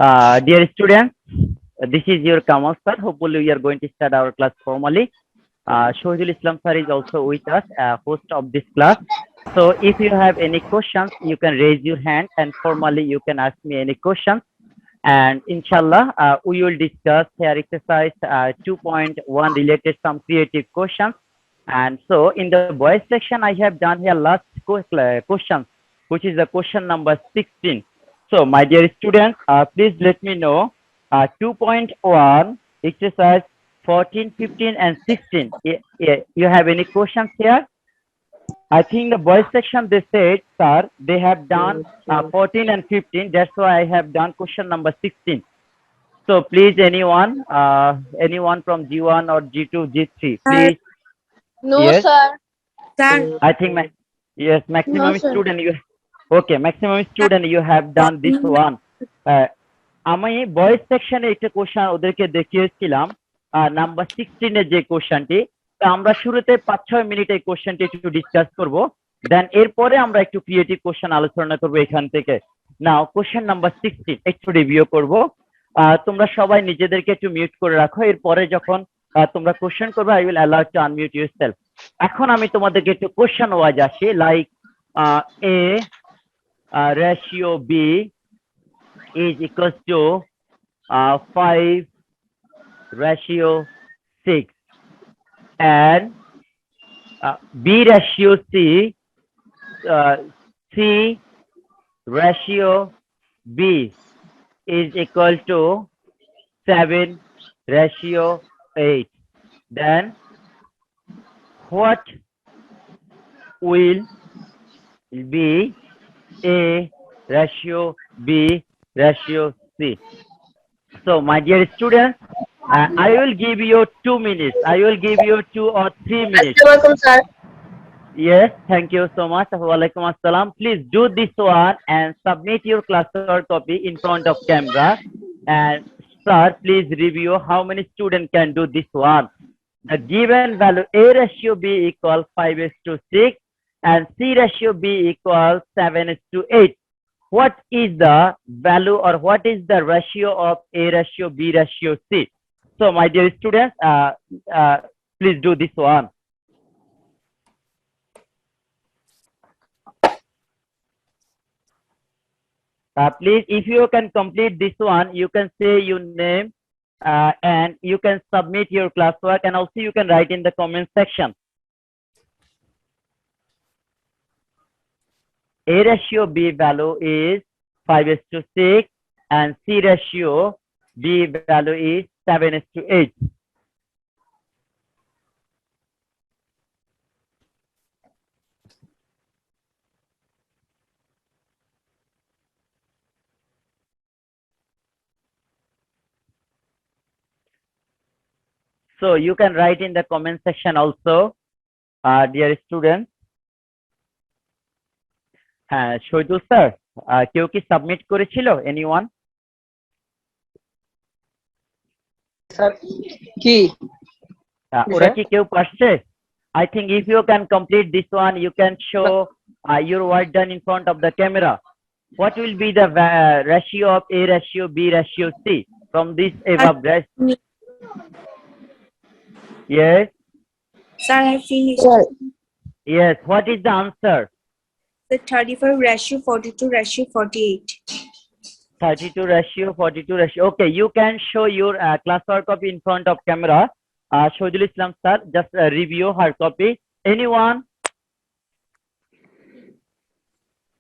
Dear students, this is your Kamal sir. Hopefully, we are going to start our class formally. Shohidul Islam sir is also with us, host of this class. So, if you have any questions, you can raise your hand, and formally you can ask me any questions. And inshallah, we will discuss here exercise 2.1 related some creative questions. And so, in the boys section, I have done here last question, which is the question number 16. So, my dear students, please let me know 2.1 exercise 14, 15, and 16. You have any questions here? I think the boys section they said, sir, they have done 14 and 15. That's why I have done question number 16. So please, anyone from G1 or G2, G3, Sir, please. No, Yes, sir. sir, I think yes, No, maximum sir. student you. Okay, maximum student you have done this one. আমি boys সেকশনে একটা question ওদেরকে দেখিয়েছিলাম number 16 এর যে কোশ্চেনটি, তো আমরা শুরুতে 5-6 মিনিট এই কোশ্চেনটি একটু ডিসকাস করব, দেন এরপরে আমরা একটু ক্রিয়েটিভ কোশ্চেন আলোচনা করব এখান থেকে। নাও কোশ্চেন নাম্বার 16 একটু রিভিউ করব। তোমরা সবাই নিজেদেরকে একটু মিউট করে রাখো, এরপরে যখন তোমরা কোশ্চেন করবে I will allow to unmute yourself. এখন আমি তোমাদেরকে একটু কোশ্চেন ওয়াইজ আসি, like a ratio b is equals to 5 ratio 6 and B ratio C, C ratio B is equal to 7 ratio 8. Then what will be A ratio B ratio C? So my dear students, I will give you 2 minutes. I will give you 2 or 3 minutes. Assalamualaikum, sir. Yes, thank you so much. Walaikum assalam. Please do this one and submit your classwork copy in front of camera. And sir, please review how many students can do this one. The given value A ratio B equals 5:6 and C ratio B equals 7:8. What is the value or what is the ratio of A ratio B ratio C? So my dear students, please do this one. Please, if you can complete this one, you can say your name and you can submit your classwork, and also you can write in the comment section. A ratio B value is 5:6 and C ratio B value is 7:8. So you can write in the comment section also, dear students. হ্যাঁ Shahidul sir, কেউ কি submit করেছিল? Anyone? Sir. কি? ওরা কি কেউ পারছে? I think if you can complete this one, you can show your work done in front of the camera. What will be the ratio of A ratio B ratio C from this above? Yes. sir, I finished. Sir. Yes. What is the answer? The 35 ratio 42 ratio 48. 32 ratio 42 ratio. Okay, you can show your classwork copy in front of camera. Shohidul Islam sir, just review her copy. Anyone?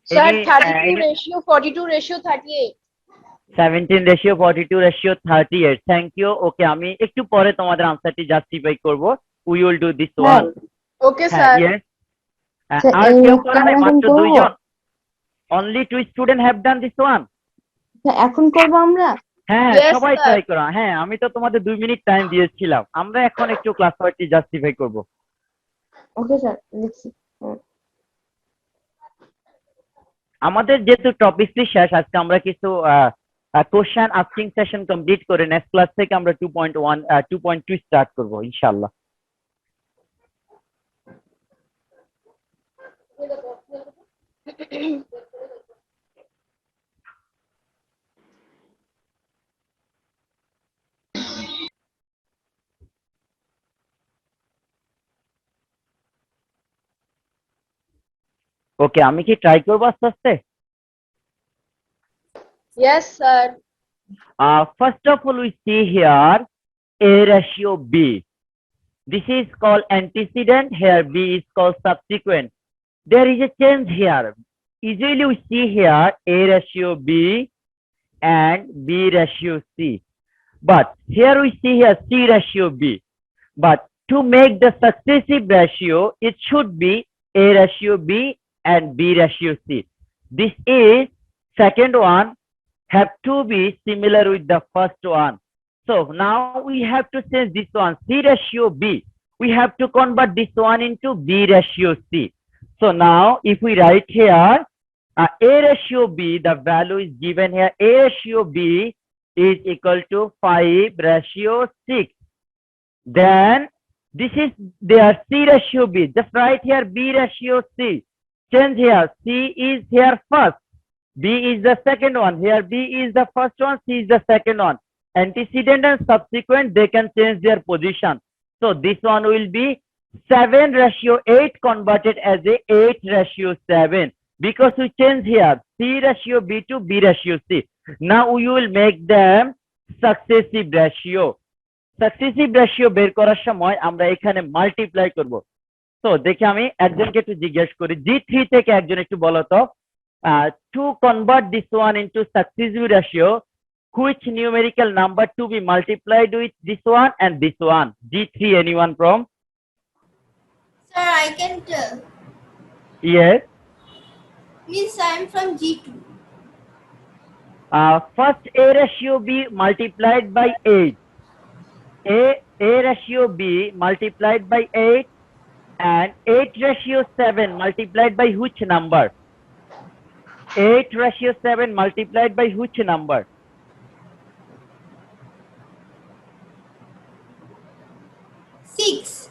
Sir, Any, 32 ratio 42 ratio 38. 17 ratio 42 ratio 38. Thank you. Okay, আমি একটু পরে তোমাদের আনসারটি justify করব. We will do this one. Okay, sir. Yes. আর কেউ করে নাই, মাত্র দুইজন. Only 2 students have done this one. এখন করব আমরা? হ্যাঁ, Yes, সবাই sir. ট্রাই করো। হ্যাঁ, আমি তো তোমাদের 2 মিনিট টাইম দিয়েছিলাম। আমরা এখন একটু ক্লাস ওয়ার্কটি জাস্টিফাই করব। ওকে স্যার, লিখছি। আমাদের যেহেতু টপিকটি শেষ, আজকে আমরা কিছু কোশ্চেন আস্কিং সেশন কমপ্লিট করে নেক্সট ক্লাস থেকে আমরা 2.1 2.2 স্টার্ট করব ইনশাআল্লাহ। ওকে, আমি কি ট্রাই করবো আস্তে আস্তে? Yes, sir. First of all, we see here A ratio B. This is called antecedent. Here B is called subsequent. There is a change here. Usually we see here A ratio B and B ratio C. But here we see here C ratio B. But to make the successive ratio, it should be A ratio B and B ratio C. This is second one have to be similar with the first one. So now we have to change this one C ratio B. We have to convert this one into B ratio C. So now if we write here A ratio B, the value is given here. A ratio B is equal to 5 ratio 6. Then this is their C ratio B. Just write here B ratio C. Change here. C is here first. B is the second one. Here B is the first one. C is the second one. Antecedent and subsequent, they can change their position. So this one will be 7 ratio 8 converted as a 8 ratio 7. Because we change here C ratio B to B ratio C. Now we will make them successive ratio. Successive ratio বের করার সময় আমরা এখানে multiply করব। তো দেখি আমি একজনকে একটু জিজ্ঞেস করি, G3 থেকে একজন একটু বলো তো, to convert this one into successive ratio, which numerical number to be multiplied with this one and this one? G3, anyone from? Sir, I can tell. Yes. Means I am from G2. First A ratio B multiplied by 8. A ratio B multiplied by 8 and 8 ratio 7 multiplied by which number? 8 ratio 7 multiplied by which number? 6.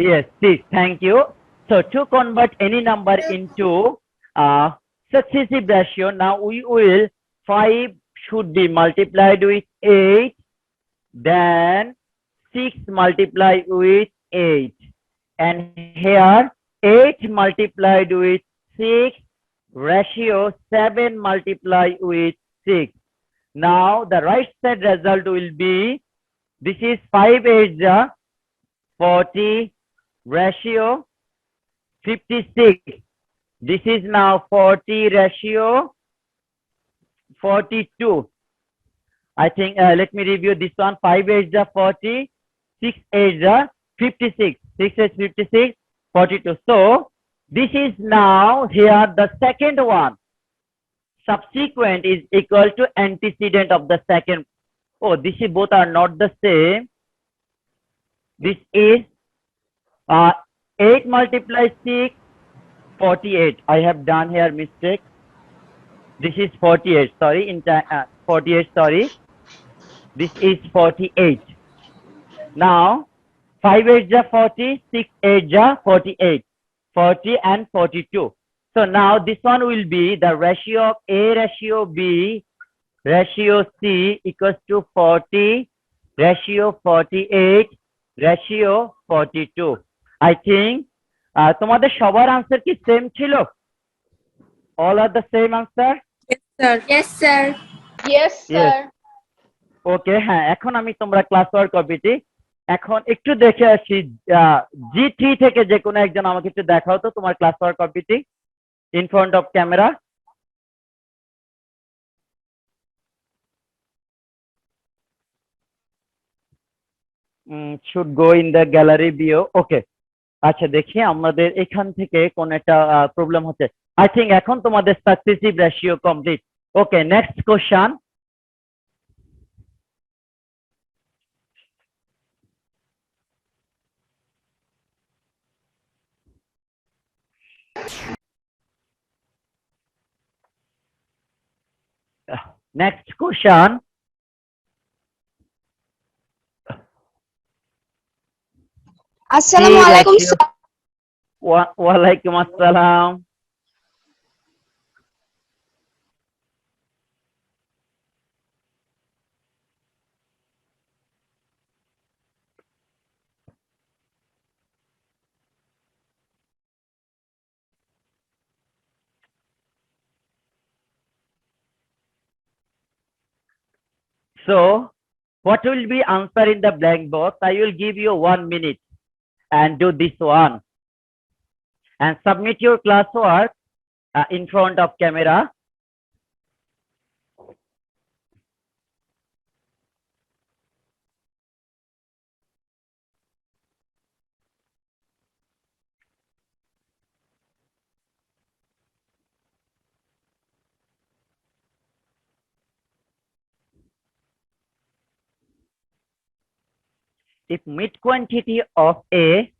Yes, 6. Thank you. So to convert any number into successive ratio, now we will 5 should be multiplied with 8, then 6 multiplied with 8, and here 8 multiplied with 6 ratio 7 multiplied with 6. Now the right side result will be, this is 5 8 40 ratio 56. This is now 40 ratio 42. I think let me review this one. 5 8 40, 6 8 56, 6 8 56, 42. So this is now here the second one. Subsequent is equal to antecedent of the second. Oh, this is both are not the same. This is 8 multiplied 6, 48. I have done here mistake. This is 48. Sorry, 48. Sorry. This is 48. Now 5 8 40, 6 8 48, 40 and 42. So now this one will be the ratio of A ratio B ratio C equals to 40 ratio 48 ratio 42. I think তোমাদের সবার answer কি same ছিল? All are the same answer? Yes, sir. Yes, sir. Yes, sir. ওকে, হ্যাঁ, এখন আমি তোমরা class work কপিটি এখন একটু দেখে আসি। G3 থেকে যে কোনো একজন আমাকে একটু দেখাও তো তোমার ক্লাস ওয়ার্ক কপিটি in front of camera. Should go in the gallery view. Okay. আচ্ছা, দেখি আমাদের এখান থেকে কোন একটা প্রবলেম হচ্ছে। আই থিঙ্ক এখন তোমাদের successive ratio complete. Okay, next question. Next question. Assalamu alaikum, sir. ওয়ালাইকুম আসসালাম। So, what will be answer in the blank box? I will give you 1 minute and do this one. And submit your classwork in front of camera. If mid quantity of A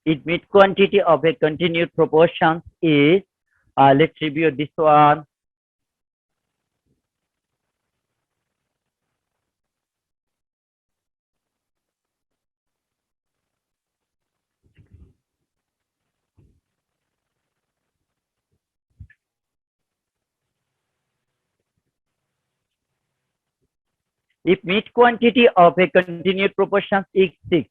if mid quantity of a continued proportion is, let's review this one. If mid quantity of a continued proportion is 6,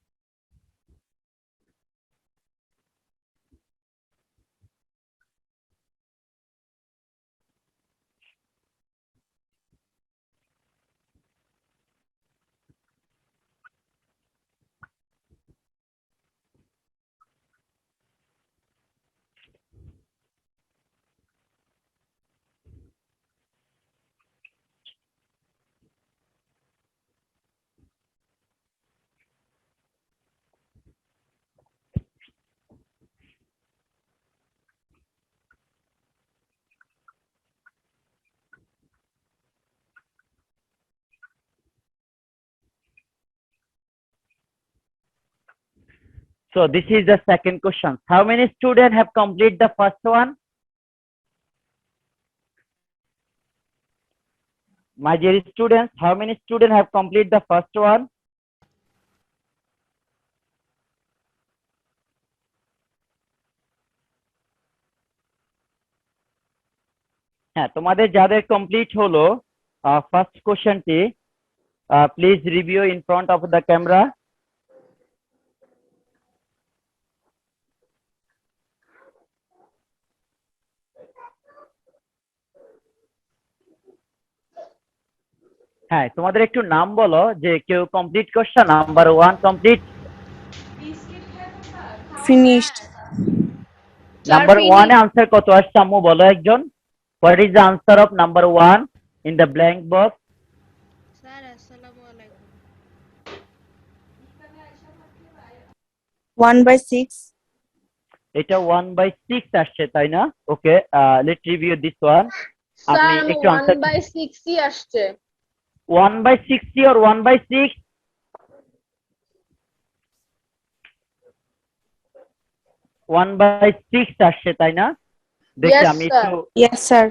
so this is the second question. How many students have completed the first one? My dear students, how many students have completed the first one? হ্যাঁ, তোমাদের যাদের complete হলো first কোশ্চেনটি, please review in front of the camera. হ্যাঁ, তোমাদের একটু নাম বলো যে কেউ কমপ্লিট করছে, নাম্বার 1 কমপ্লিট, Finished. নাম্বার 1 এ আনসার কত আসছে আম্মু বলো একজন। What is the answer of number 1 in the blank box? Sir আসসালামু আলাইকুম। 1/6. এটা 1/6 আসছে তাই না? Okay, let's review this one. Sir আপনি একটু আনসার 1/6 আসছে। 1/60 or 1/6? 1/6 আসছে তাই না? দেখি Yes, আমি sir. একটু, Yes, sir.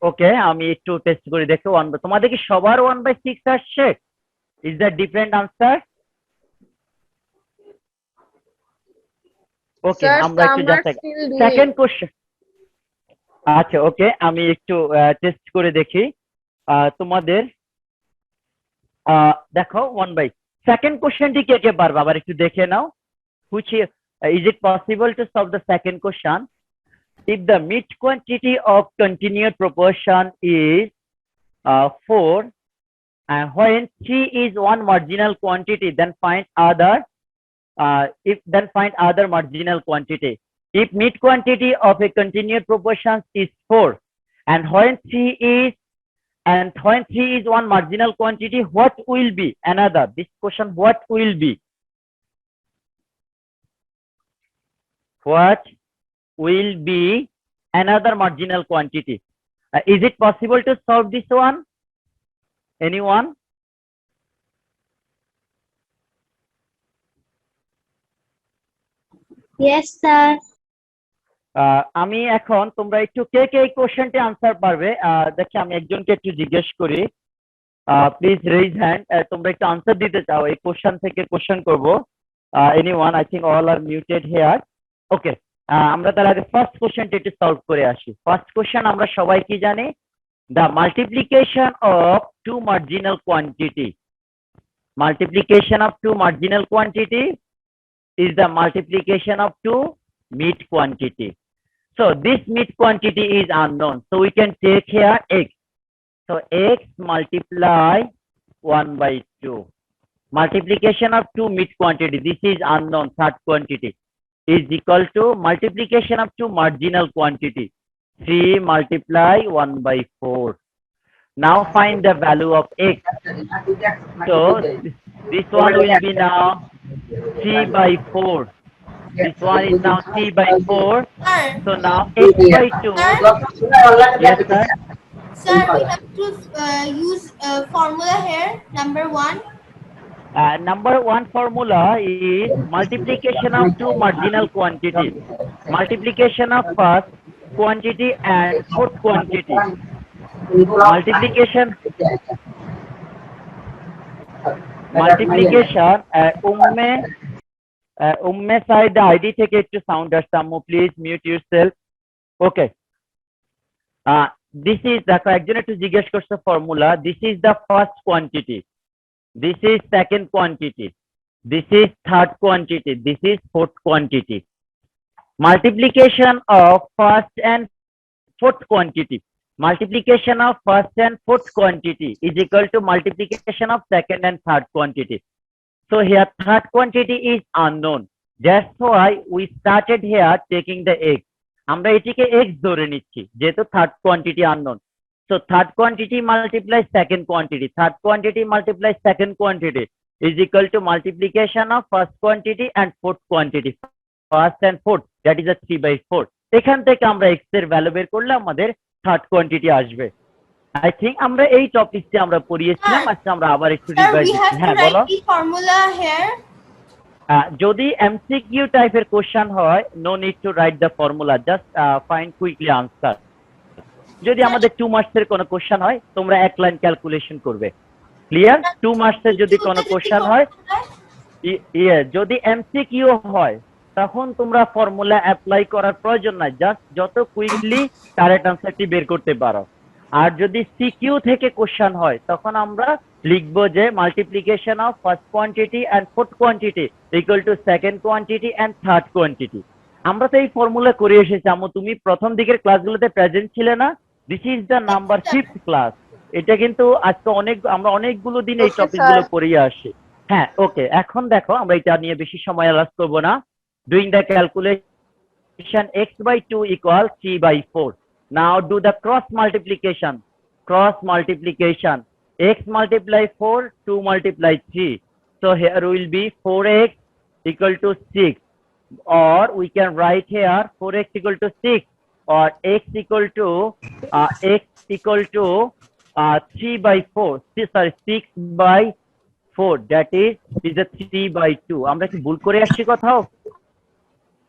ওকে আমি একটু টেস্ট করে দেখি। তোমাদের কি সবার 1/6 আসছে? Is that different answer? Okay, Sir, আমরা একটু some are just still doing. Second question. আচ্ছা ওকে, আমি একটু টেস্ট করে দেখি তোমাদের। দেখো 1/, সেকেন্ড কোশ্চেনটি কে কে পারবে আবার একটু দেখে নাও। which is it possible to solve the second question? If the mid quantity of continued proportion is 4, and when 3 is one marginal quantity, then find other marginal quantity. If mid quantity of a continued proportion is 4, and when 3 is one marginal quantity, what will be another? This question, what will be? What will be another marginal quantity? Is it possible to solve this one? Anyone? Yes, sir. আমি এখন, তোমরা একটু কে কে এই কোশ্চেনটি answer পারবে দেখি, আমি একজনকে একটু জিজ্ঞেস করি। Please raise hand. তোমরা একটু আনসার দিতে চাও, এই কোশ্চেন থেকে কোশ্চেন করব। Anyone? I think all are muted here. Okay, আমরা তার আগে ফার্স্ট কোশ্চেনটি একটু সলভ করে আসি। ফার্স্ট কোশ্চেন আমরা সবাই কি জানি? The multiplication of two marginal quantity. Multiplication of two marginal quantity is the multiplication of two meat quantity. So this meat quantity is unknown. So we can take here x. So x multiply 1 by 2. Multiplication of two meat quantity, this is unknown, third quantity, is equal to multiplication of two marginal quantity, 3 multiply 1 by 4. Now find the value of x. So this one will be now 3 by 4. This one is now 3 by 4. Sir, So now x by 2. Yes, sir. sir, we have to use formula here. Number one. Number one formula is multiplication of two marginal quantity. Multiplication of first quantity and fourth quantity. Multiplication Umme side ID থেকে একটু sound আসছে আম্মু please mute yourself okay this is দেখো একজন একটু জিজ্ঞেস করছে formula this is the first quantity this is second quantity, this is third quantity, this is fourth quantity. Multiplication of first and fourth quantity. Multiplication of first and fourth quantity is equal to multiplication of second and third quantity. So here third quantity is unknown. That's why we started here taking the x. আমরা এটিকে x ধরে নিচ্ছি যেহেতু third quantity unknown. So third quantity multiplies second quantity. Third quantity multiplies second quantity is equal to multiplication of first quantity and fourth quantity. First and fourth, that is a 3 by 4. এখান থেকে আমরা x এর value বের করলে আমাদের third quantity আসবে। I think আমরা এই টপিকটি আমরা পড়িয়েছিলাম, আজকে আমরা আবার একটু Sir, রিভাইজ we have করছি। to হ্যাঁ বলো। write the formula here. যদি MCQ টাইপের কোশ্চেন হয়, no need to write the formula, just find quickly answer. যদি আমাদের 2 মার্কসের কোনো কোশ্চেন হয় তোমরা এক লাইন ক্যালকুলেশন করবে, ক্লিয়ার? 2 মার্কসের যদি কোনো কোশ্চেন হয়, যদি এমসিকিউ হয় তখন তোমরা ফর্মুলা অ্যাপ্লাই করার প্রয়োজন নাই, জাস্ট যত কুইকলি কারেক্ট আনসারটি বের করতে পারো। আর যদি সিকিউ থেকে কোশ্চেন হয় তখন আমরা লিখবো যে multiplication of first quantity and fourth quantity equal to second quantity and third quantity. আমরা তো এই ফর্মুলা করে এসেছি আম্মু, তুমি প্রথম দিকের ক্লাসগুলোতে প্রেজেন্ট ছিলে না? This is the number 5th class. এটা কিন্তু আজকে আমরা অনেকগুলো দিন এই টপিকগুলো পড়িয়ে আসি। হ্যাঁ ওকে, এখন দেখো আমরা এটা নিয়ে বেশি সময় লস করব না। Doing the calculation x by 2 equals 3 by 4. Now do the cross multiplication. Cross multiplication. X multiply 4, 2 multiply 3. So here will be 4x equal to 6. Or we can write here 4x equal to 6 or x equal to 3 by 4. Sorry, 6 by 4. That is a 3 by 2. আমরা কি ভুল করে আসছি কোথাও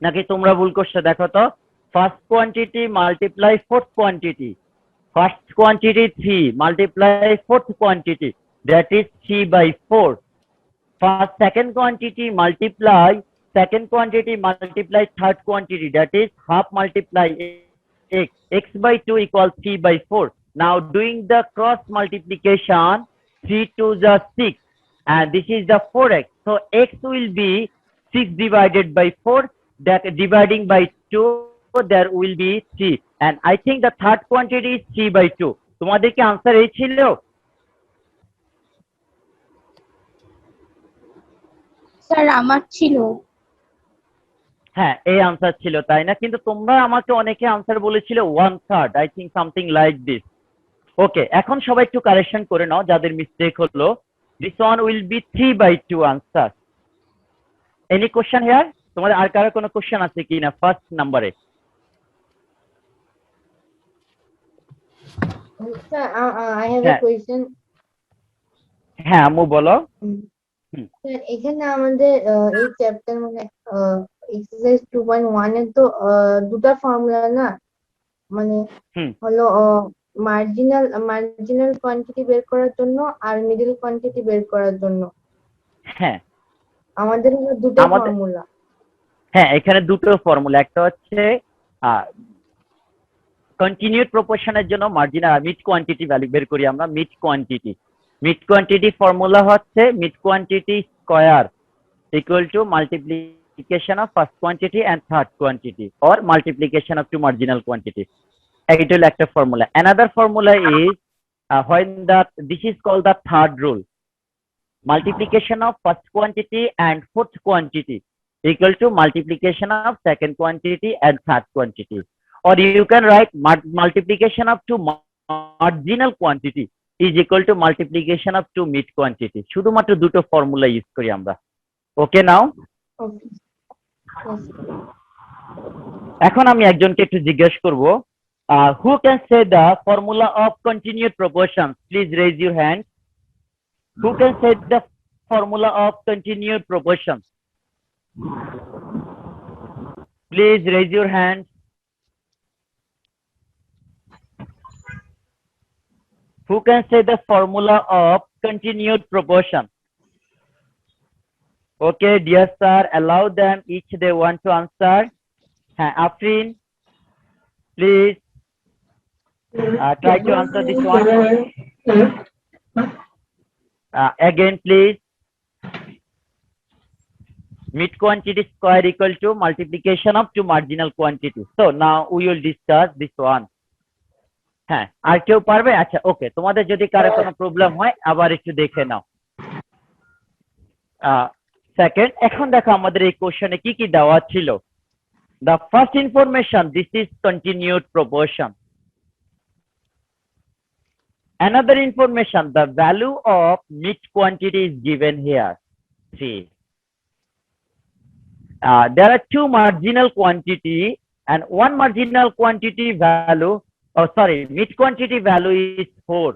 নাকি তোমরা ভুল করছো? দেখো তো, first quantity multiply fourth quantity, first quantity 3 multiply fourth quantity, that is 3 by 4. First second quantity multiply second quantity multiply third quantity, that is half multiply x. X by 2 equals 3 by 4. Now doing the cross multiplication, 3 to the 6 and this is the 4x. So x will be 6 divided by 4, that dividing by 2 there will be 3 and I think the third quantity is 3 by 2. তোমাদের কি answer এই ছিল? Sir আমার ছিল। হ্যাঁ এই answer ছিল তাই না? কিন্তু তোমরা আমাকে অনেকে आंसर বলেছিল 1/3, I think something like this. ওকে, এখন সবাই একটু কারেকশন করে নাও যাদের মিস্টেক হলো। This one will be 3 by 2 answer. Any question here? তোমাদের আর কারো কোনো কোশ্চেন আছে কি না ফার্স্ট নম্বরে? Sir I have a question. হ্যাঁ আম্মু বলো। স্যার এখানে আমাদের এই চ্যাপ্টার মানে এক্সারসাইজ 2.1 এর তো দুটো ফর্মুলা না, মানে হলো মার্জিনাল কোয়ান্টিটি বের করার জন্য আর মিডল কোয়ান্টিটি বের করার জন্য। হ্যাঁ আমাদের হলো দুটো ফর্মুলা। হ্যাঁ এখানে দুটো ফর্মুলা, একটা হচ্ছে কন্টিনিউড প্রপোর্শনের জন্য মার্জিনাল মিড কোয়ান্টিটি ভ্যালু বের করি আমরা। মিড কোয়ান্টিটি ফর্মুলা হচ্ছে mid quantity square equal to multiplication of first quantity and third quantity or multiplication of two marginal quantity. It will act a formula. Another formula is when this is called the third rule. Multiplication of first quantity and fourth quantity equal to multiplication of second quantity and third quantity. Or you can write multiplication of two marginal quantity is equal to multiplication of two mid quantity. শুধুমাত্র দুটো formula use করি আমরা। ওকে নাও, Okay. Yes. এখন আমি একজনকে একটু জিজ্ঞেস করব, who can say the formula of continued proportion? Please raise your hand. Who can say the formula of continued proportion? Please raise your hand. Who can say the formula of continued proportion? Okay, dear sir, allow them each they want to answer. Afrin, please try to answer this one. Again, please. Mid quantity square equal to multiplication of two marginal quantities. So now we will discuss this one. হ্যাঁ, আর কেউ পারবে? আচ্ছা, ওকে, তোমাদের যদি কারো কোনো problem হয় আবার একটু দেখে নাও। সেকেন্ড, এখন দেখো আমাদের এই কোশ্চেনে কি কি দেওয়া ছিল। The first information, this is continued proportion. Another information, the value of mid quantity is given here, 3. There are two marginal quantity and one marginal quantity value. Oh, sorry, mid quantity value is 4.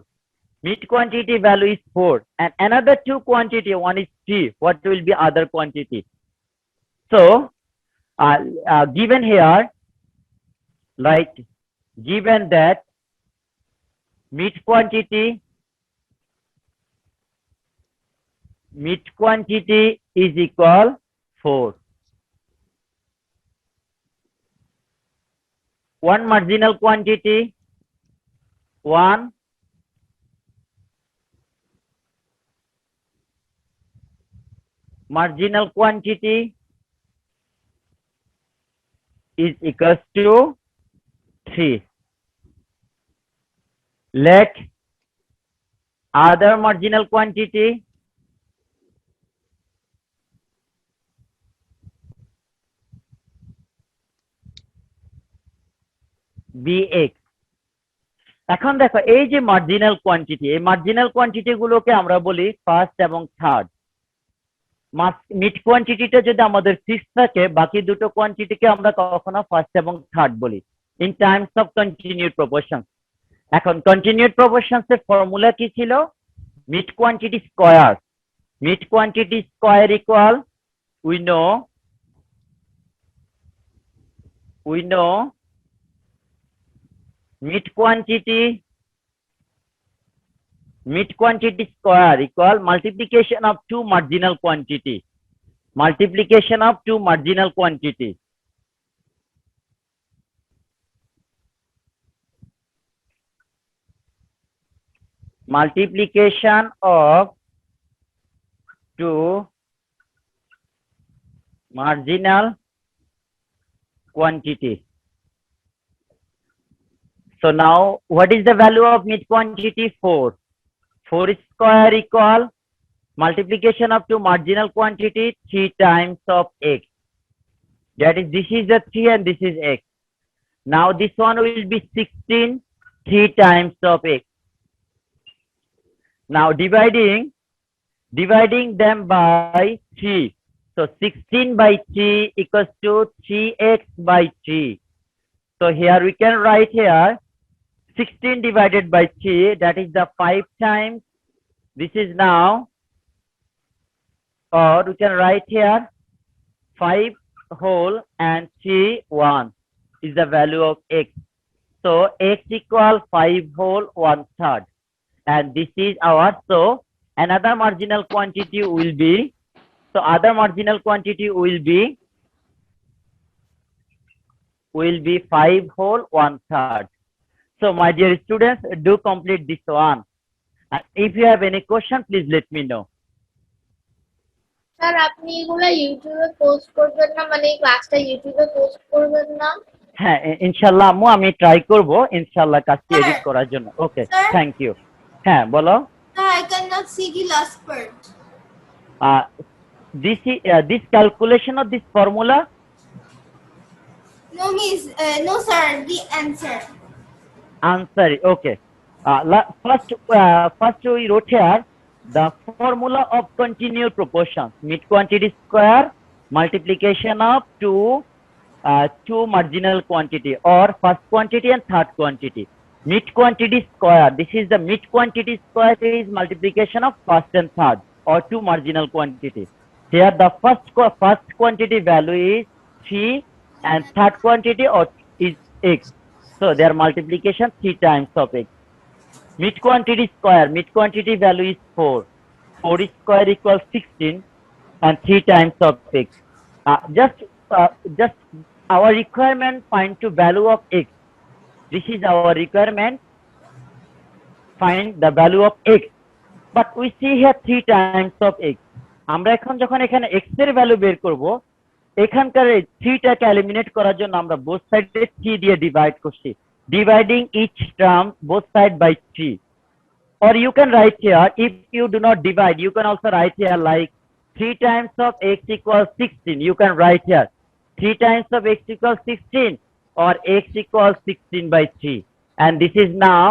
Mid quantity value is 4. And another two quantity, one is 3. What will be other quantity? So, given here, like, given that mid quantity is equal 4. One marginal quantity, 1. Marginal quantity is equals to 3. Let other marginal quantity be x. এখন দেখো এই যে marginal quantity, এই marginal quantity গুলোকে আমরা বলি first এবং third. Mid কোয়ান্টিটিটা যদি আমাদের 6 থাকে, বাকি দুটো কোয়ান্টিটিকে আমরা কখনো ফার্স্ট এবং থার্ড বলি in terms of continued proportion. এখন কন্টিনিউড প্রপোর্শনস এর ফর্মুলা কি ছিল? Mid quantity square. Mid quantity square equal, we know mid quantity square equal multiplication of two marginal quantity. Multiplication of two marginal quantity. Multiplication of two marginal quantity. So now, what is the value of mid quantity? 4. 4 square equal multiplication of two marginal quantity 3 times of x. That is, this is the 3 and this is x. Now this one will be 16, 3 times of x. Now dividing them by 3. So 16 by 3 equals to 3x by 3. So here we can write here 16 divided by 3, that is the 5 times. This is now, or we can write here 5 whole and 3 1 is the value of x. So x equal 5 whole 1/3, and this is our, so another marginal quantity will be, so other marginal quantity will be 5 whole 1/3. So my dear students, do complete this one. And if you have any question, please let me know. Sir আপনি এগুলা ইউটিউবে post করবেন না, মানে এই ক্লাসটা ইউটিউবে post করবেন না? হ্যাঁ, ইনশাআল্লাহ আম্মু আমি ট্রাই করব ইনশাআল্লাহ কাজটি Sir. এডিট করার জন্য। Okay, Sir. Thank you. হ্যাঁ, বলো। Sir, I cannot see the last part. This calculation of this formula, No, miss. No, sir. The answer. answer. Okay. First we wrote here the formula of continuous proportions: mid quantity square multiplication of two marginal quantity, or first quantity and third quantity. Mid quantity square. This is the mid quantity square is multiplication of first and third, or two marginal quantity. Here the first quantity value is 3 and third quantity is x. So their multiplication 3 times of x. Mid quantity square. Mid quantity value is 4. 4 square equals 16 and 3 times of x. Just our requirement, find the value of x. This is our requirement. Find the value of x. But we see here 3 times of x. আমরা এখন যখন এখানে x এর value বের করব, এখানকার 3 টাকে eliminate করার জন্য আমরা বোথ সাইডে 3 দিয়ে ডিভাইড করছি, dividing each term both side by 3. Or you can write here, if you do not divide, you can also write here like 3 times of x equals 16. You can write here 3 times of x equals 16, or x equals 16 by 3. And this is now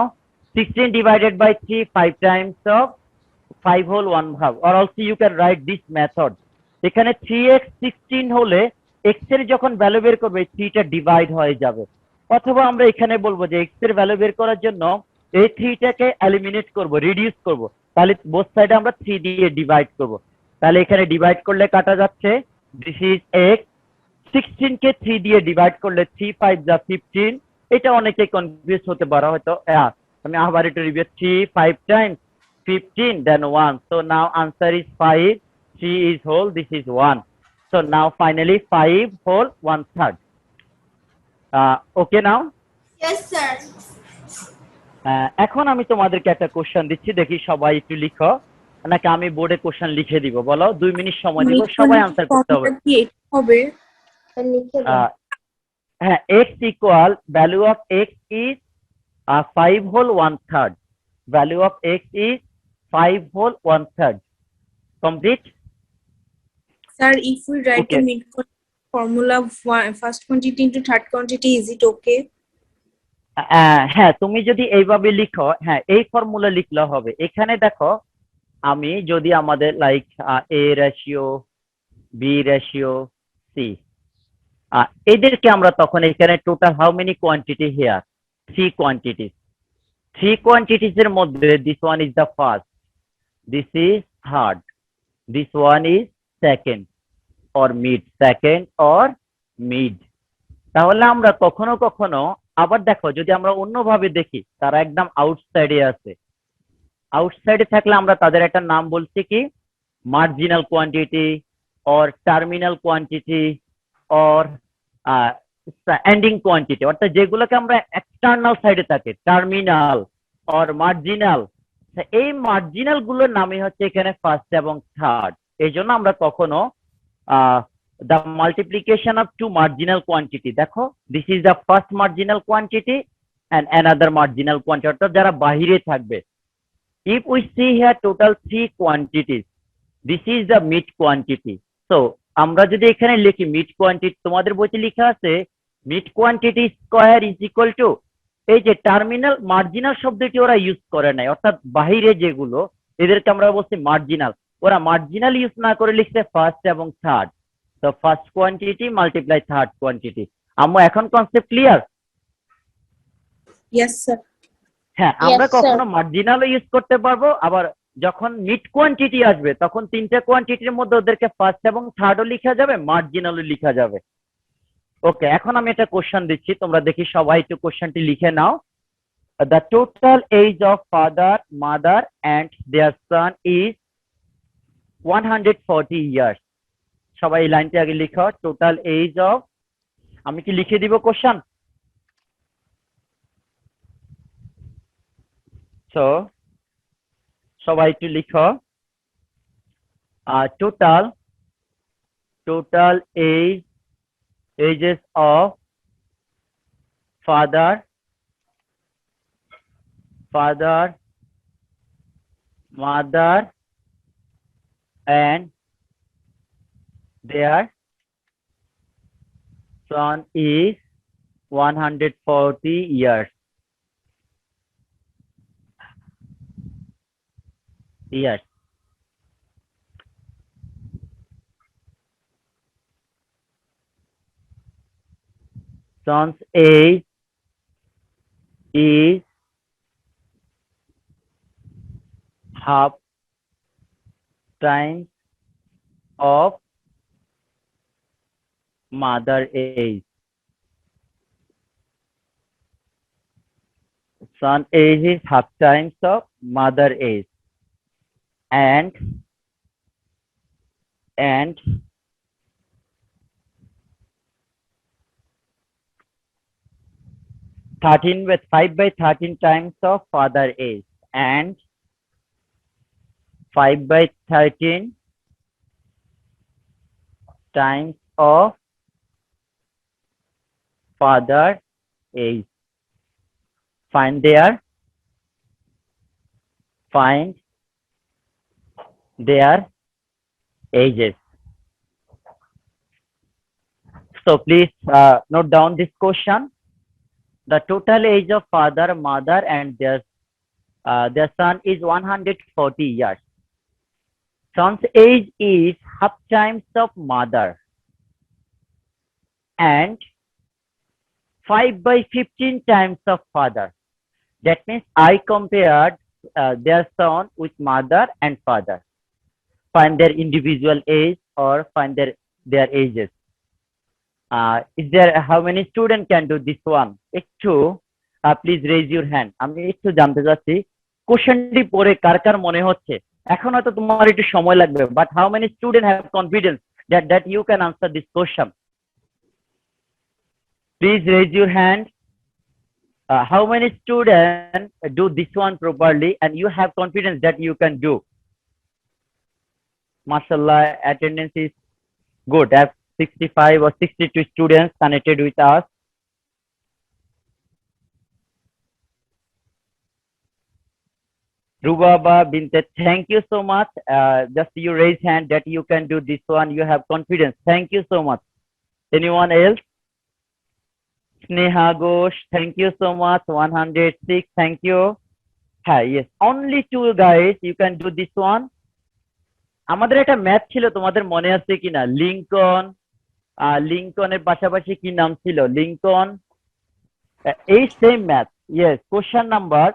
16 divided by 3, 5 times of 5 whole 1 half. Or also you can write this method. এখানে 3x 16 হলে x এর যখন value বের করবে 3 টা divide হয়ে যাবে। অথবা আমরা এখানে বলবো যে x এর ভ্যালু বের করার জন্য এই 3 টাকে এলিমিনেট করব, রিডিউস করব। তাহলে বোথ সাইডে আমরা 3 দিয়ে ডিভাইড করব। তাহলে এখানে ডিভাইড করলে কাটা যাচ্ছে, দিস ইজ x। 16 কে 3 দিয়ে ডিভাইড করলে 3 5 যা 15। এটা অনেকে কনফিউজ হতে পারে হয়তো। আমি আবার একটু review, 3 5 Times 15 then 1. So now answer is 5. 3 is whole, this is 1. So now finally 5 whole 1/3. Okay now? Yes, sir. এখন আমি তোমাদেরকে একটা কোশ্চেন দিচ্ছি, দেখি সবাই একটু লিখো, নাকি আমি বোর্ডে কোশ্চেন লিখে দিব? বলো, 2 মিনিট সময় দিব, সবাই আনসার করতে হবে। কি এটা হবে? লিখে দাও। হ্যাঁ, x equal value of x is 5 whole 1/3. Value of x is 5 whole 1/3. Complete? Sir, if we write Okay. the mid formula of first quantity into third quantity, is it okay? হ্যাঁ, তুমি যদি এইভাবে লিখো, হ্যাঁ এই ফর্মুলা লিখলে হবে। এখানে দেখো, আমি যদি আমাদের like a ratio, b ratio, c, এদেরকে আমরা তখন এখানে total how many quantity here? 3 quantities. 3 quantities এর মধ্যে this one is the first, this is third, this one is second or mid, second or mid. তাহলে আমরা কখনো কখনো আবার দেখো, যদি আমরা অন্যভাবে দেখি, তারা একদম আউটসাইডে আছে। আউটসাইডে থাকলে আমরা তাদের একটা নাম বলছি কি, marginal quantity or terminal quantity or ending quantity, অর্থাৎ যেগুলোকে আমরা এক্সটার্নাল সাইডে থাকে, টার্মিনাল or মার্জিনাল। এই মার্জিনাল গুলোর নামই হচ্ছে এখানে ফার্স্ট এবং থার্ড। এই জন্য আমরা কখনো the multiplication of two marginal quantity, দেখো this is the first marginal quantity and another marginal quantity, অর্থাৎ যারা বাহিরে থাকবে। if we see here total 3 quantities, this is the mid quantity. so আমরা যদি এখানে লিখি mid quantity, তোমাদের বইতে লেখা আছে mid quantity square is equal to, এই যে টার্মিনাল মার্জিনাল শব্দটি ওরা ইউজ করে নাই, অর্থাৎ বাহিরে যেগুলো এদেরকে আমরা বলছি মার্জিনাল। ওরা মার্জিনাল ইউজ না করে লিখছে ফার্স্ট এবং থার্ড। তো first quantity multiply third quantity. আম্মু এখন কনসেপ্ট ক্লিয়ার? Yes, sir. হ্যাঁ, আমরা Yes, sir. কখনো মার্জিনালও ইউজ করতে পারবো, আবার যখন মিড কোয়ান্টিটি আসবে তখন 3টা কোয়ান্টিটির মধ্যে ওদেরকে ফার্স্ট এবং থার্ডও লেখা যাবে, মার্জিনালও লেখা যাবে। ওকে, এখন আমি একটা কোশ্চেন দিচ্ছি, তোমরা দেখি সবাই একটু কোশ্চেনটি লিখে নাও। The total age of father, mother and their son is 140 years. সবাই এই লাইনটি আগে লিখো, টোটাল এজ অফ, আমি কি লিখে দিব কোশ্চেন? So সবাই একটু লিখো total ages of father, mother and their son is 140 years. Yes. Son's age is half times of mother age. Son age is half times of mother age. And 13 with 5 by 13 times of father age, and 5 by 13 times of father age. Find their ages. So please note down this question. The total age of father, mother, and their son is 140 years. Son's age is half times of mother, and 5 by 15 times of father. That means I compared their son with mother and father. Find their individual age or find their ages. Is there how many students can do this one? একটু please raise your hand. আমি একটু জানতে চাচ্ছি কোশ্চেনটি পড়ে কার কার মনে হচ্ছে এখন হয়তো তোমার একটু সময় লাগবে, but how many students have confidence that you can answer this question? Please raise your hand. How many students do this one properly and you have confidence that you can do? Mashallah, attendance is good. I have 65 or 62 students connected with us. Rubaba Binte, thank you so much. Just you raise hand that you can do this one. You have confidence. Thank you so much. Anyone else? Sneha Ghosh, thank you so much. 106, thank you. Hi, yes, only two guys you can do this one. আমাদের একটা math ছিল, তোমাদের মনে আছে কিনা? লিঙ্কনের পাশাপাশি কি নাম ছিল? লিঙ্কন, এই same math. Yes, question number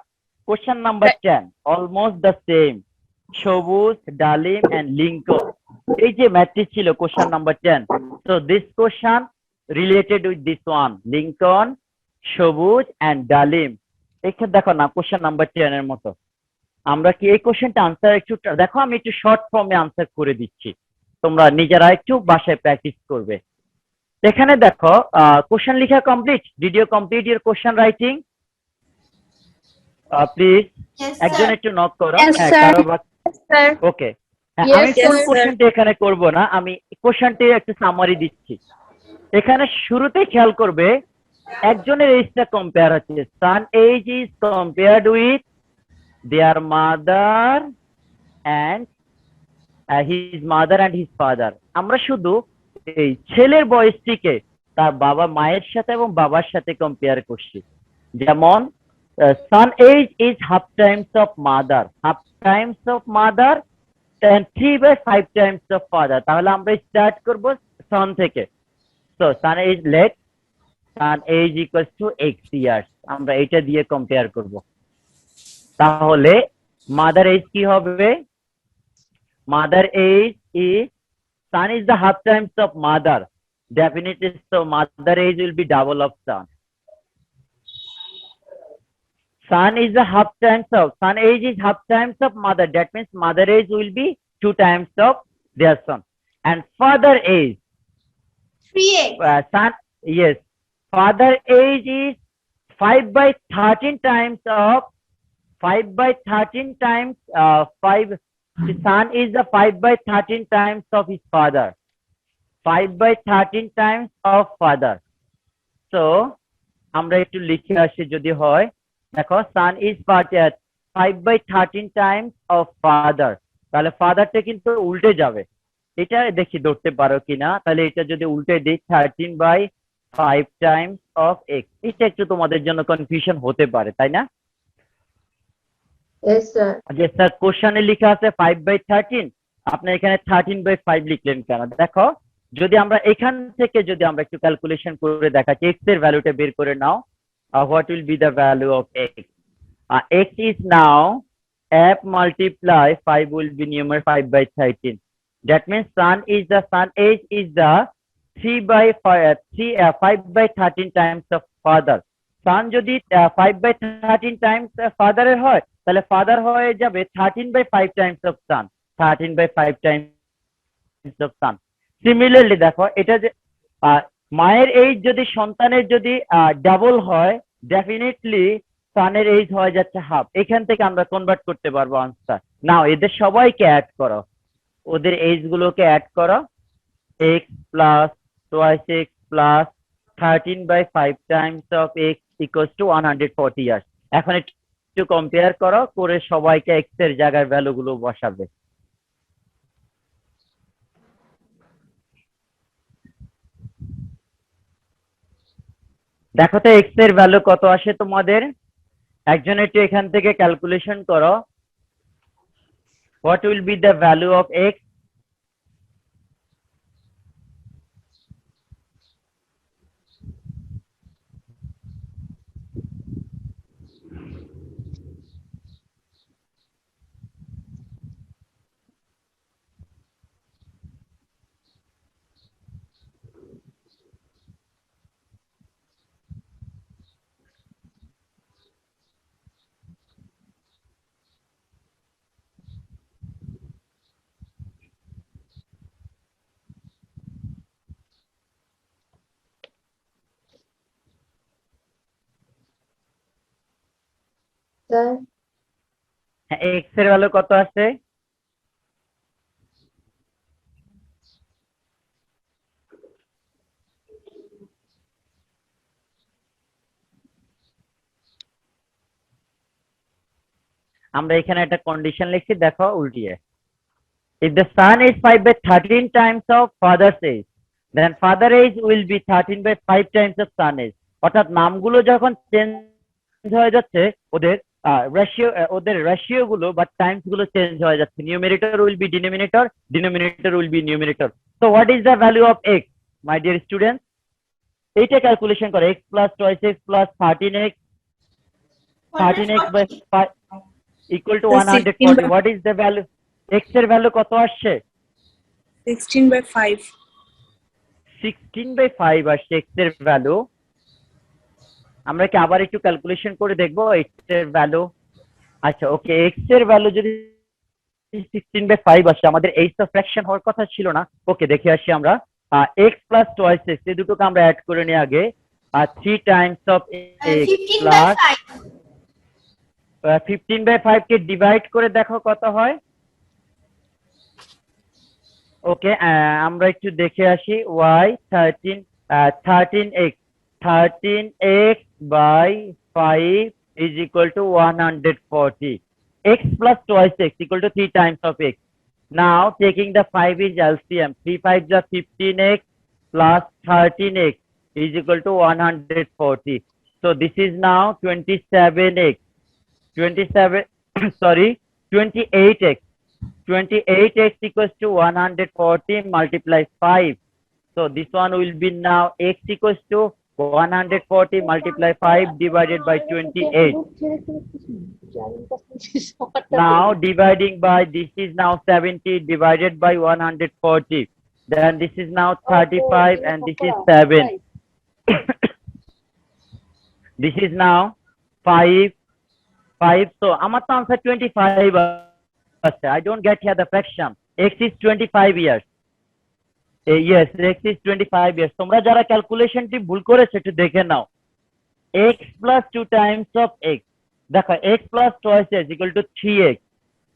10, almost the same. সবুজ, ডালিম এন্ড লিঙ্কন, এই যে ম্যাথটি ছিল question number 10। So this question related with this one, Lincoln, সবুজ এন্ড ডালিম। এখানে দেখো না কোশ্চেন নাম্বার 10 এর মতো। আমরা কি এই কোশ্চেনটা আনসার একটু দেখো, আমি একটু শর্ট ফর্মে আনসার করে দিচ্ছি, তোমরা নিজেরা একটু বাসায় প্র্যাকটিস করবে। এখানে দেখো কোশ্চেন লেখা complete. Did you complete your question writing? Please একজন একটু নক করো। ওকে, আমি ফুল কোশ্চেনটা এখানে করব না, আমি কোশ্চেনটি একটু সামারি দিচ্ছি। এখানে শুরুতে খেয়াল করবে একজনের এজটা কম্পেয়ার হচ্ছে। Son age is compared with their mother and his mother and his father। আমরা শুধু এই ছেলের বয়সটিকে তার বাবা মায়ের সাথে এবং বাবার সাথে কম্পেয়ার করছি। যেমন son age is half times of mother and 3 by 5 times of father। তাহলে আমরা স্টার্ট করব son থেকে। so son age equals to x years, আমরা এটা দিয়ে কম্পেয়ার করব। তাহলে মাদার এজ কি হবে? Mother age is, son is the half times of mother, definitely, so mother age will be double of son। son is the half times of, son age is half times of mother, that means mother age will be 2 times of their son। and father age, 3x. son, yes, father age is 5 by 13 times of 5 by 13 times 5. The son is the 5 by 13 times of his father. 5 by 13 times of father. So আমরা একটু লিখে আসি যদি হয়, দেখো son is 5 by 13 times of father, তাহলে ফাদারটা কিন্তু উল্টে যাবে। এটা দেখি ধরতে পারো কিনা, তাহলে এটা যদি উল্টে দিই 13 by 5 times of x, এটা একটু তোমাদের জন্য কনফিউশন হতে পারে, তাই না? Yes, sir. যে স্যার কোশ্চেনে লেখা আছে 5 by 13, আপনি এখানে 13 by 5 লিখলেন কেন? দেখো যদি আমরা এখান থেকে যদি আমরা একটু ক্যালকুলেশন করে দেখাচ্ছি, x এর ভ্যালুটা বের করে নাও, what will be the value of x? X is now f multiply 5 will be numerator 5 by 13. That means son age is the 3 by 5 by 13 times of father. son যদি 5 by 13 times father এর হয়, তাহলে father হয়ে যাবে 13 by 5 times of son, 13 by 5 times of son. Similarly দেখো এটা যে মায়ের এজ যদি সন্তানের যদি ডাবল হয়, ডেফিনেটলি সনের এজ হয়ে যাচ্ছে হাফ। এখান থেকে আমরা কনভার্ট করতে পারবো আনসার। নাও এদের সবাইকে অ্যাড করো, ওদের এজ গুলোকে অ্যাড করো, x plus twice x plus 13 by 5 times of x equals to 140 years. এখন একটু কম্পেয়ার করো, করে সবাইকে x এর জায়গায় ভ্যালু গুলো বসাবে। দেখো তো x এর ভ্যালু কত আসে তোমাদের, একজন একটু এখান থেকে ক্যালকুলেশন করো, what will be the value of x? Sir, x এর ভ্যালু কত আসে? আমরা এখানে একটা কন্ডিশন লিখছি, দেখো উল্টিয়ে, if the son is 5 by 13 times of father's age, then father age will be 13 by 5 times of son age. অর্থাৎ নামগুলো যখন চেঞ্জ হয়ে যাচ্ছে, ওদের রেশিও গুলো বা টাইমস গুলো চেঞ্জ হয়ে যাচ্ছে, numerator will be denominator, denominator will be numerator. So what is the value of x, my dear students? এইটা ক্যালকুলেশন করে, x plus toys x plus 13x by 5 equal to 140. What is the value? x এর value কত আসছে? 16 by 5. 16 by 5 আসছে x এর value. আমরা কি আবার একটু ক্যালকুলেশন করে দেখবো x এর ভ্যালু? আচ্ছা ওকে, x এর ভ্যালু যদি 16 by 5 আসে, আমাদের h তো ফ্র্যাকশন হওয়ার কথা ছিল না। ওকে দেখে আসি আমরা, x প্লাস টয়েস x এই দুটোকে আমরা অ্যাড করে নিই আগে, 3 Times of x 15 by plus 5. 15 by 5 K divide করে দেখো কত হয়। ওকে আমরা একটু দেখে আসি, y 13x by 5 is equal to 140. X plus twice x equal to 3 times of x. Now taking the 5 is LCM, 3 5 is 15x plus 13x is equal to 140. So this is now 27x. 28x. 28x equals to 140 multiply 5. So this one will be now x equals to 140 multiply 5 divided by 28. Now dividing by, this is now 70 divided by 140. Then this is now 35 and this is 7. This is now 5. So আমার তো answer 25 আছে। I don't get here the fraction. X is 25 years. Yes, x is 25 years. তোমরা যারা ক্যালকুলেশনটি ভুল করেছো একটু দেখে নাও। x plus 2 times of x দেখো x plus twice x equal to 3x,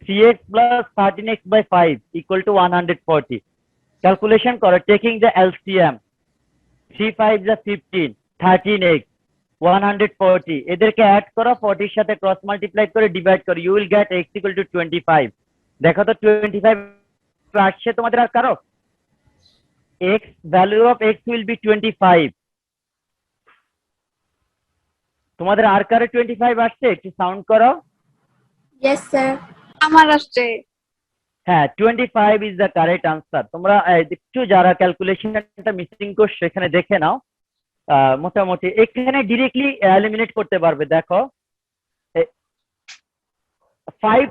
3x plus 13x by 5 equal to 140. Calculation করো taking the LCM, 3 5 is 15, 13x, 140, এদেরকে add করো, 40 এর সাথে ক্রস মাল্টিপ্লাই করে ডিভাইড করো, you will get x equal to 25. দেখো তো 25 আসছে তোমাদের আর কারো? x value of x will be 25. তোমাদের আর কারো 25 আসছে? একটু সাউন্ড করো। Yes, sir. আমার আসছে। হ্যাঁ, 25 ইজ দ্য কারেক্ট আনসার। তোমরা একটু যারা ক্যালকুলেশনটা মিসিং করছো এখানে দেখে নাও। মোটামুটি এখানে ডিরেক্টলি এলিমিনেট করতে পারবে। দেখো 5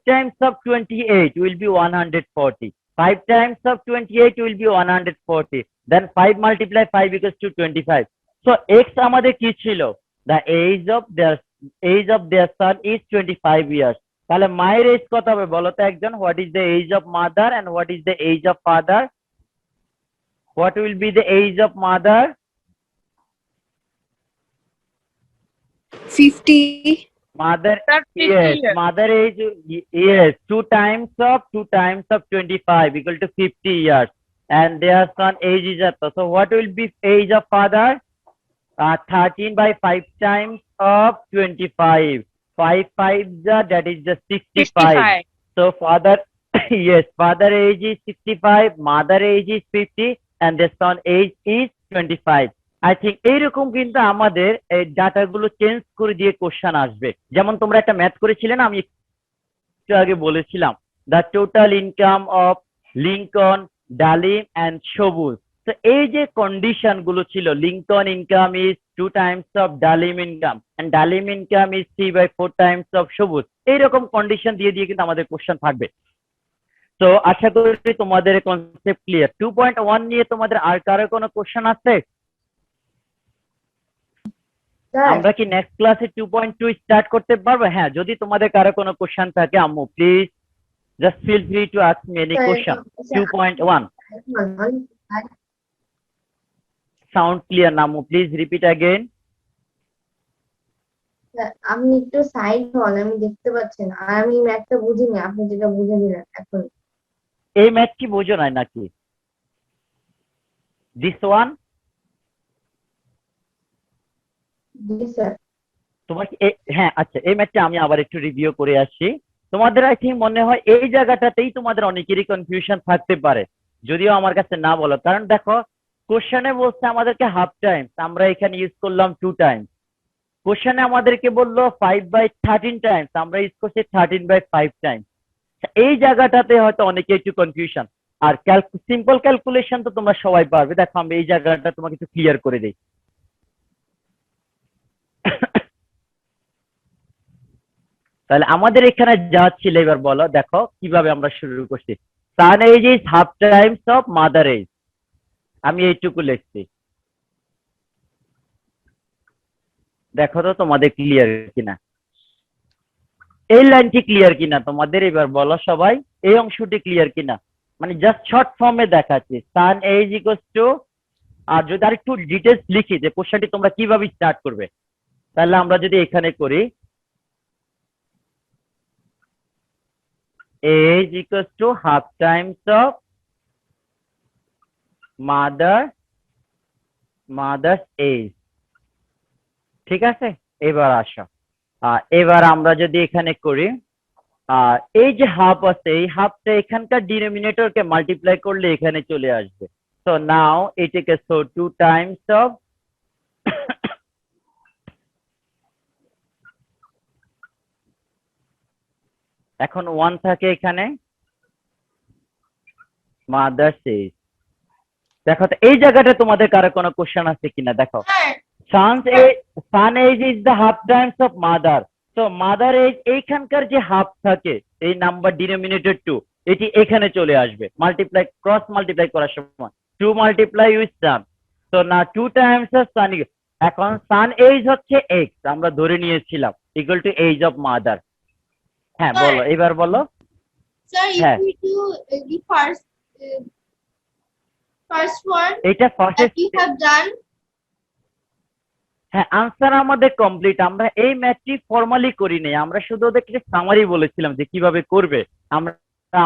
times of 28 will be 140. 5 times of 28 will be 140. Then 5 multiply 5 equals to 25. So x আমাদের কি ছিল? The age of their son is 25 years. তাহলে মায়ের এজ কত হবে বলো তো একজন? What is the age of mother and what is the age of father? What will be the age of mother? 50 Mother, Sir, 50 yes, years. mother age, yes, 2 times of 25 equal to 50 years, and their son age is at, so what will be age of father? 13 by 5 times of 25, 5 5 that is the 65. 55 So father, yes, father age is 65, mother age is 50, and the son age is 25. I think এইরকম কিন্তু আমাদের এই ডাটাগুলো change করে দিয়ে question আসবে। যেমন তোমরা একটা ম্যাথ করেছিলে না, আমি একটু আগে বলেছিলাম the total income of Lincoln, ডালিম এন্ড সবুজ। তো এই যে কন্ডিশন গুলো ছিল, Lincoln income is 2 times of ডালিম ইনকাম এন্ড ডালিম ইনকাম ইজ 3/4 times of সবুজ, এইরকম কন্ডিশন দিয়ে দিয়ে কিন্তু আমাদের কোশ্চেন থাকবে। তো আশা করি তোমাদের কনসেপ্ট ক্লিয়ার। 2.1 নিয়ে তোমাদের আর কারো কোনো কোশ্চেন আছে? স্যার আমরা কি নেক্সট ক্লাসে 2.2 স্টার্ট করতে পারবো? হ্যাঁ, যদি তোমাদের কারো কোনো কোশ্চেন থাকে আম্মু please just feel free to ask me any question. 2.1 sound clear না আম্মু, প্লিজ রিপিট अगेन। আপনি একটু সাইড হন, আমি দেখতে পাচ্ছেন, আর আমি ম্যাথটা বুঝিনি, আপনি যেটা বুঝে দিলেন এখন। এই ম্যাথ কি বোঝো নাই নাকি? This one G sir. তোমার হ্যাঁ আচ্ছা, এই ম্যাথটা আমি আবার একটু রিভিউ করে আসছি। তোমাদের আই থিঙ্ক মনে হয় এই জায়গাটাতেই তোমাদের অনেকেরই কনফিউশন থাকতে পারে, যদিও আমার কাছে না বলো। কারণ দেখো কোশ্চেনে বলছে আমাদেরকে হাফ টাইমস, আমরা এখানে ইউজ করলাম 2 টাইমস। কোশ্চেনে আমাদেরকে বললো 5/13 টাইমস, আমরা ইউজ করছি 13/5 টাইমস। এই জায়গাটাতে হয়তো অনেকে একটু কনফিউশন। আর সিম্পল ক্যালকুলেশন তো তোমরা সবাই পারবে। দেখো আমি এই জায়গাটা তোমাকে একটু ক্লিয়ার করে দিই। তাহলে আমাদের এখানে যা ছিল এবার বলো, দেখো কিভাবে আমরা শুরু করছি। Son age is half times of mother age, আমি এইটুকু লিখছি। দেখো তো তোমাদের ক্লিয়ার কিনা, এই লাইনটি ক্লিয়ার কিনা তোমাদের? এবার বলো সবাই এই অংশটি ক্লিয়ার কিনা। মানে জাস্ট শর্ট ফর্মে দেখাচ্ছি সান এজ ইকুয়ালস টু, আর যদি আর একটু ডিটেলস লিখি যে কোশ্চেনটি তোমরা কিভাবে স্টার্ট করবে, তাহলে আমরা যদি এখানে করি age equals to half times of mother's age, ঠিক আছে? এবার আসো, এবার আমরা যদি এখানে করি এই যে হাফ আছে, এই হাফটা এখানকার ডিনোমিনেটরকে মাল্টিপ্লাই করলে এখানে চলে আসবে। সো নাও এটাকে 2 টাইমস অফ এখন 1 থাকে এখানে মাদার্স এজ। দেখো তো এই জায়গাটা তোমাদের কারো কোনো কোশ্চেন আছে কিনা? দেখো son age is the half times of mother. তো মাদার এজ এইখানকার যে হাফ থাকে, এই নাম্বার ডিনোমিনেটর 2, এটি এখানে চলে আসবে মাল্টিপ্লাই, ক্রস মাল্টিপ্লাই করার সময় 2 মাল্টিপ্লাই উইথ সান। তো না 2 টাইমস অফ সান, এখন সান এজ হচ্ছে x, আমরা ধরে নিয়েছিলাম equal to age of mother. হ্যাঁ বলো, এবার বলো। Sir, if হ্যাঁ। we do the first one এটা first that you have done, হ্যাঁ, আনসার আমাদের কমপ্লিট। আমরা এই ম্যাথটি ফর্মালি করি নাই, আমরা শুধু ওদেরকে সামারি বলেছিলাম যে কিভাবে করবে। আমরা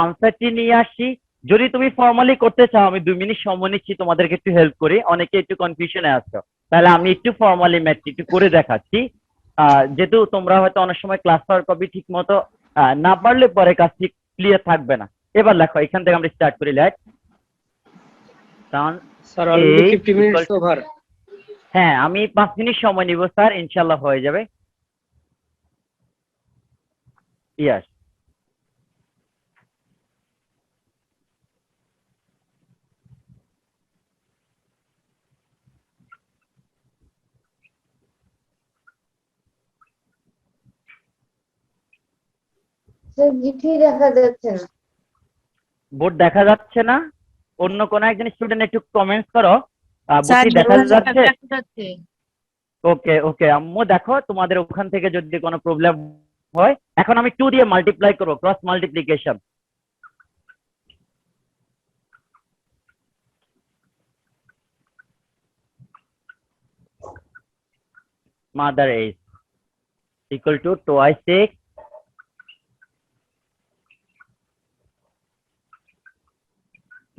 আনসারটি নিয়ে আসি। যদি তুমি ফর্মালি করতে চাও, আমি 2 মিনিট সময় নিচ্ছি, তোমাদেরকে একটু হেল্প করি, অনেকে একটু কনফিউশনে আছো। তাহলে আমি একটু ফর্মালি ম্যাথটি একটু করে দেখাচ্ছি। যেহেতু তোমরা হয়তো অনেক সময় ক্লাস হওয়ার কপি ঠিক মতো না পারলে পরে কাজটি ক্লিয়ার থাকবে না। এবার দেখো, এখান থেকে আমরা স্টার্ট করি। Late sir already 50 minutes over. হ্যাঁ, আমি 5 মিনিট সময় নিব স্যার, ইনশাল্লাহ হয়ে যাবে। ইয়াস। স্যার কিছুই দেখা যাচ্ছে না। বোর্ড দেখা যাচ্ছে না? অন্য কোন একজন স্টুডেন্ট একটু কমেন্টস করো, স্যার, বোর্ডটি দেখা যাচ্ছে? যাচ্ছে। ওকে ওকে আম্মু, দেখো তোমাদের ওখান থেকে যদি কোনো প্রবলেম হয়। এখন আমি 2 দিয়ে মাল্টিপ্লাই করবো, cross multiplication. Mother age equal to twice x.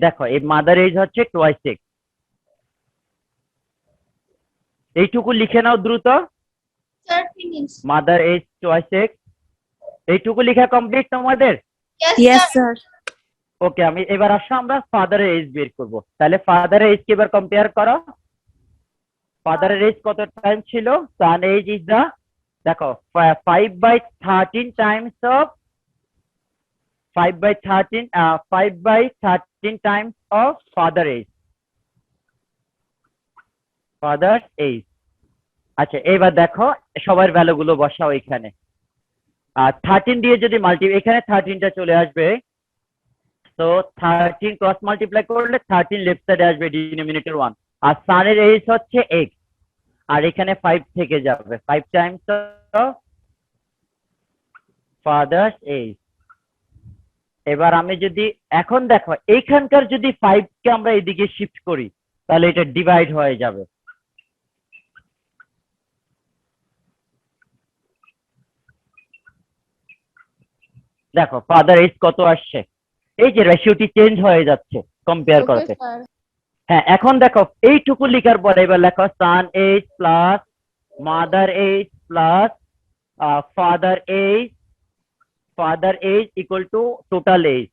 দেখো, এই মাদার এইজ হচ্ছে টোয়াইস এক্স। এইটুকু লিখে নাও দ্রুত। Sir, finish. Mother age twice x, এইটুকু লেখা কমপ্লিট তোমাদের? Yes, sir. ওকে, আমি এবার আসো আমরা ফাদারের এজ বের করব। তাহলে ফাদারের এজ কে এবার কম্পেয়ার করো। ফাদারের এজ কত টাইম ছিল? সান এজ ইজ দা, দেখো 5/13 Times of 5/13 Times of father age, father age. আচ্ছা, এবার দেখো সবার ভ্যালু গুলো বসাও এখানে। 13 দিয়ে যদি এখানে 13টা চলে আসবে, তো 13 ক্রস মাল্টিপ্লাই করলে 13 লেফট সাইডে আসবে, ডিনোমিনেটর 1। আর সানের এজ হচ্ছে x, আর এখানে 5 থেকে যাবে, 5 টাইমস অফ ফাদার্স এজ। এবার আমি যদি এখন দেখো এইখানকার যদি 5 কে আমরা এদিকে শিফট করি, তাহলে এটা ডিভাইড হয়ে যাবে। দেখো ফাদার এজ কত আসছে, এই যে রেশিওটি চেঞ্জ হয়ে যাচ্ছে কম্পেয়ার করতে। হ্যাঁ, এখন দেখো এইটুকু লেখার পরে এবার লেখো son age plus mother age plus father age equal to total age.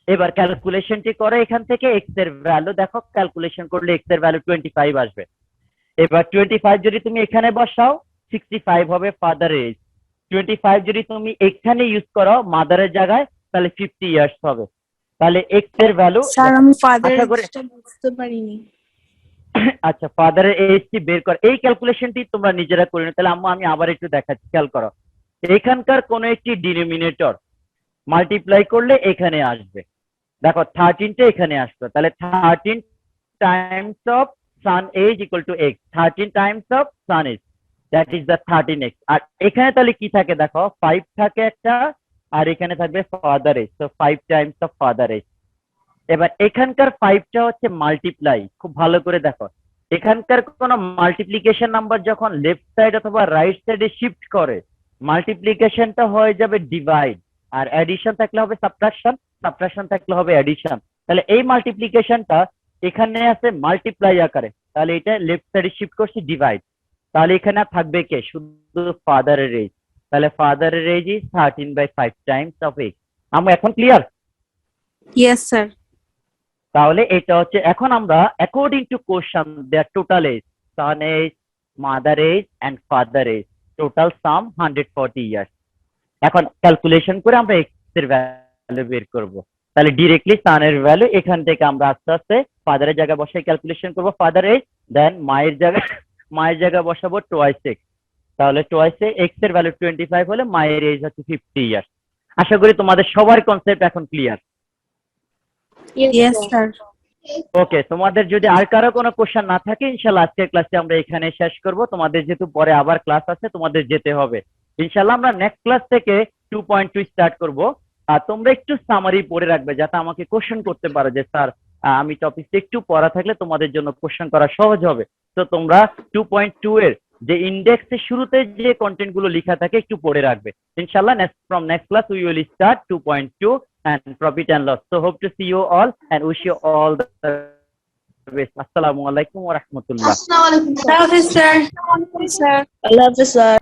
এবার ক্যালকুলেশনটি করে এখান থেকে এক্স এর ভ্যালু দেখো, ক্যালকুলেশন করলে এক্স এর ভ্যালু 25 আসবে। এবার 25 যদি তুমি এখানে বসাও, 65 হবে ফাদার এজ। 25 যদি তুমি এখানে ইউজ করো মাদারের জায়গায়, তাহলে 50 ইয়ার্স হবে। তাহলে এক্স এর ভ্যালু, স্যার, আমি ফাদার আশা করি এজটা বুঝতে পারিনি। আচ্ছা, ফাদারের এজটি বের কর, এই ক্যালকুলেশনটি তোমরা নিজেরা করে নিও। তাহলে আম্মু আমি আবার একটু দেখাচ্ছি, খেয়াল করো। এখানকার কোন একটি ডিনোমিনেটর মাল্টিপ্লাই করলে এখানে আসবে। দেখো 13টা এখানে আসবে, তাহলে 13 times of son age equal to x, 13 times of son age, that is the 13x। আর এখানে তাহলে কি থাকে দেখো, 5 থাকে একটা, আর এখানে থাকবে ফাদার এজ, তো 5 টাইমস অফ ফাদার এজ। এবার এখানকার 5টা হচ্ছে মাল্টিপ্লাই, খুব ভালো করে দেখো। এখানকার কোন মাল্টিপ্লিকেশন নাম্বার যখন লেফট সাইড অথবা রাইট সাইডে শিফট করে, মাল্টিপ্লিকেশনটা হয়ে যাবে ডিভাইড, আর অ্যাডিশন থাকলে হবে সাবট্রাকশন, সাবট্রাকশন থাকলে হবে অ্যাডিশন। তাহলে এই মাল্টিপ্লিকেশনটা এখানে আছে মাল্টিপ্লাই আকারে, তাহলে এটা লেফট সাইডে শিফট করছি ডিভাইড। তাহলে এখানে থাকবে কে, শুধু ফাদারের এজ। তাহলে ফাদারের age is 13/5 times of X. আমরা এখন ক্লিয়ার? Yes, sir. তাহলে এটা হচ্ছে, এখন আমরা according to question their total age, son age, mother age and father age, total sum 140 years. এখন ক্যালকুলেশন করে আমরা এক্স এর ভ্যালু বের করব। তাহলে ডিরেক্টলি সানের ভ্যালু এখান থেকে আমরা আস্তে আস্তে ফাদারের জায়গায় বসে ক্যালকুলেশন করব ফাদার এজ, দেন মায়ের জায়গায় বসাবো টোয়াইস এক্স। তাহলে টোয়াইস এক্স এর ভ্যালু 25 হলে মায়ের এজ হচ্ছে 50 ইয়ার্স। আশা করি তোমাদের সবার কনসেপ্ট এখন ক্লিয়ার। Yes, sir. ওকে, তোমাদের যদি আর কারো কোনো কোশ্চেন না থাকে, ইনশাল্লাহ আজকের ক্লাসটি আমরা এখানে শেষ করব। তোমাদের যেহেতু পরে আবার ক্লাস আছে, তোমাদের যেতে হবে। ইনশাল্লাহ আমরা নেক্সট ক্লাস থেকে 2.2 স্টার্ট করব। আর তোমরা একটু সামারি পড়ে রাখবে, যাতে আমাকে কোশ্চেন করতে পারো যে স্যার আমি টপিকটা একটু পড়া থাকলে তোমাদের জন্য কোশ্চেন করা সহজ হবে। তো তোমরা 2.2 এর যে ইন্ডেক্সের শুরুতে যে কন্টেন্ট গুলো লেখা থাকে একটু পড়ে রাখবে ইনশাআল্লাহ। from next class we will start 2.2 and profit and loss. So hope to see you all and wish you all the best. Assalamu alaikum wa rahmatullah. Assalamu alaikum. Allah Hafiz, sir. Allah Hafiz, sir.